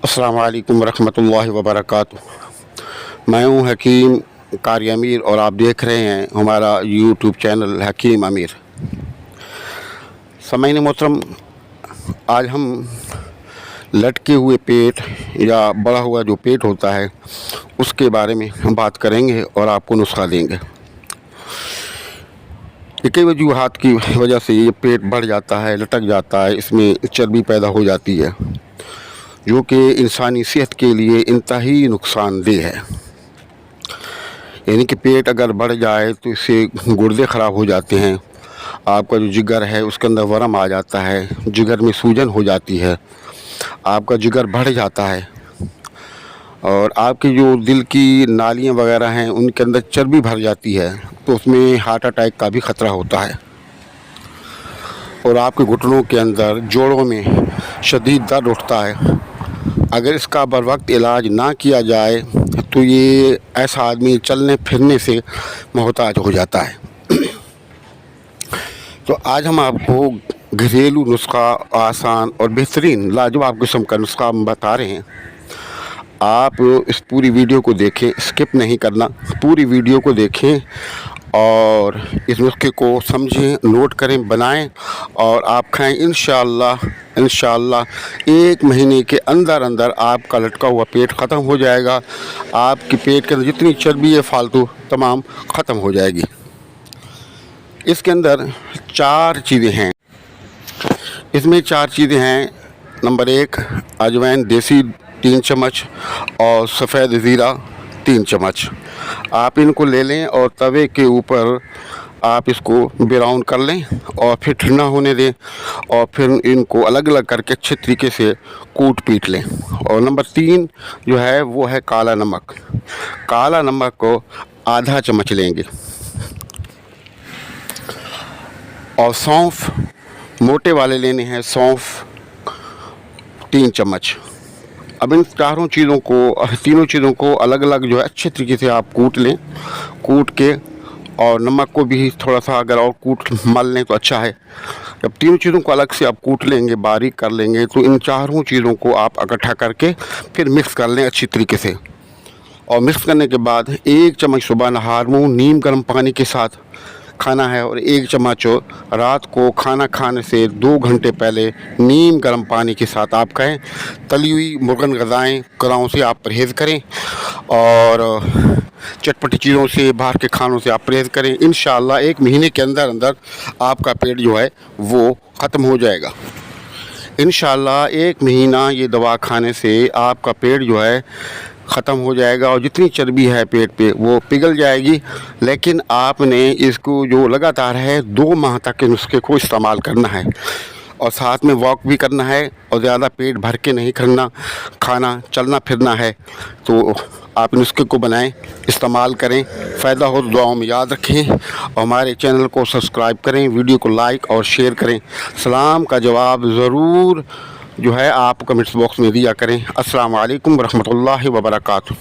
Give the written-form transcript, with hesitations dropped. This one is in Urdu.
السلام علیکم ورحمۃ اللہ وبرکاتہ۔ میں ہوں حکیم قاری امیر اور آپ دیکھ رہے ہیں ہمارا یوٹیوب چینل حکیم امیر۔ سامعین محترم، آج ہم لٹکے ہوئے پیٹ یا بڑا ہوا جو پیٹ ہوتا ہے اس کے بارے میں ہم بات کریں گے اور آپ کو نسخہ دیں گے۔ کئی وجوہات کی وجہ سے یہ پیٹ بڑھ جاتا ہے، لٹک جاتا ہے، اس میں چربی پیدا ہو جاتی ہے جو کہ انسانی صحت کے لیے انتہائی نقصان دہ ہے۔ یعنی کہ پیٹ اگر بڑھ جائے تو اس سے گردے خراب ہو جاتے ہیں، آپ کا جو جگر ہے اس کے اندر ورم آ جاتا ہے، جگر میں سوجن ہو جاتی ہے، آپ کا جگر بڑھ جاتا ہے، اور آپ کی جو دل کی نالیاں وغیرہ ہیں ان کے اندر چربی بھر جاتی ہے تو اس میں ہارٹ اٹیک کا بھی خطرہ ہوتا ہے، اور آپ کے گھٹنوں کے اندر جوڑوں میں شدید درد اٹھتا ہے۔ اگر اس کا بر وقت علاج نہ کیا جائے تو یہ ایسا آدمی چلنے پھرنے سے محتاج ہو جاتا ہے۔ تو آج ہم آپ کو گھریلو نسخہ، آسان اور بہترین لاجواب قسم کا نسخہ ہم بتا رہے ہیں۔ آپ اس پوری ویڈیو کو دیکھیں، اسکپ نہیں کرنا، پوری ویڈیو کو دیکھیں اور اس نسخے کو سمجھیں، نوٹ کریں، بنائیں اور آپ کھائیں۔ انشاءاللہ 1 مہینے کے اندر آپ کا لٹکا ہوا پیٹ ختم ہو جائے گا، آپ کے پیٹ کے اندر جتنی چربی ہے فالتو تمام ختم ہو جائے گی۔ اس کے اندر 4 چیزیں ہیں، اس میں 4 چیزیں ہیں۔ نمبر 1 اجوائن دیسی 3 چمچ اور سفید زیرہ 3 چمچ۔ آپ ان کو لے لیں اور توے کے اوپر آپ اس کو براؤن کر لیں اور پھر ٹھنڈا ہونے دیں، اور پھر ان کو الگ الگ کر کے اچھے طریقے سے کوٹ پیٹ لیں۔ اور نمبر 3 جو ہے وہ ہے کالا نمک۔ کالا نمک کو آدھا چمچ لیں گے، اور سونف موٹے والے لینے ہیں، سونف 3 چمچ۔ اب ان تینوں چیزوں کو الگ الگ جو ہے اچھے طریقے سے آپ کوٹ لیں، کوٹ کے، اور نمک کو بھی تھوڑا سا اگر اور کوٹ مل لیں تو اچھا ہے۔ جب تینوں چیزوں کو الگ سے آپ کوٹ لیں گے، باریک کر لیں گے، تو ان 4 چیزوں کو آپ اکٹھا کر کے پھر مکس کر لیں اچھی طریقے سے، اور مکس کرنے کے بعد 1 چمچ صبح نہار منہ نیم گرم پانی کے ساتھ کھانا ہے، اور 1 چمچ رات کو کھانا کھانے سے 2 گھنٹے پہلے نیم گرم پانی کے ساتھ آپ کھائیں۔ تلی ہوئی مرغن غذائیں کراؤں سے آپ پرہیز کریں، اور چٹپٹی چیزوں سے، باہر کے کھانوں سے آپ پرہیز کریں۔ انشاءاللہ 1 مہینے کے اندر آپ کا پیٹ جو ہے وہ ختم ہو جائے گا۔ انشاءاللہ 1 مہینہ یہ دوا کھانے سے آپ کا پیٹ جو ہے ختم ہو جائے گا، اور جتنی چربی ہے پیٹ پہ وہ پگھل جائے گی۔ لیکن آپ نے اس کو جو لگاتار ہے 2 ماہ تک کے نسخے کو استعمال کرنا ہے، اور ساتھ میں واک بھی کرنا ہے، اور زیادہ پیٹ بھر کے نہیں کھانا، چلنا پھرنا ہے۔ تو آپ نسخے کو بنائیں، استعمال کریں، فائدہ ہو تو دعاؤں میں یاد رکھیں، اور ہمارے چینل کو سبسکرائب کریں، ویڈیو کو لائک اور شیئر کریں۔ سلام کا جواب ضرور جو ہے آپ کمنٹس باکس میں دیا کریں۔ السلام علیکم ورحمۃ اللہ وبرکاتہ۔